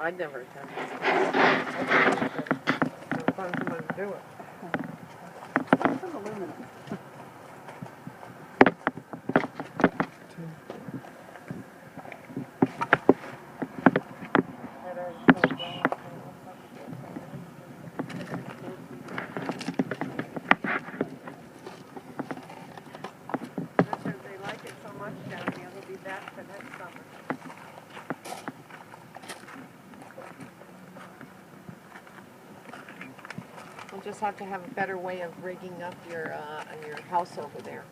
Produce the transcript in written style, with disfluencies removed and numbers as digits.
I'd never attend this. I'd find someone to do it. It's an aluminum. Because they like it so much down here, they'll be back for next summer. We'll just have to have a better way of rigging up your house over there.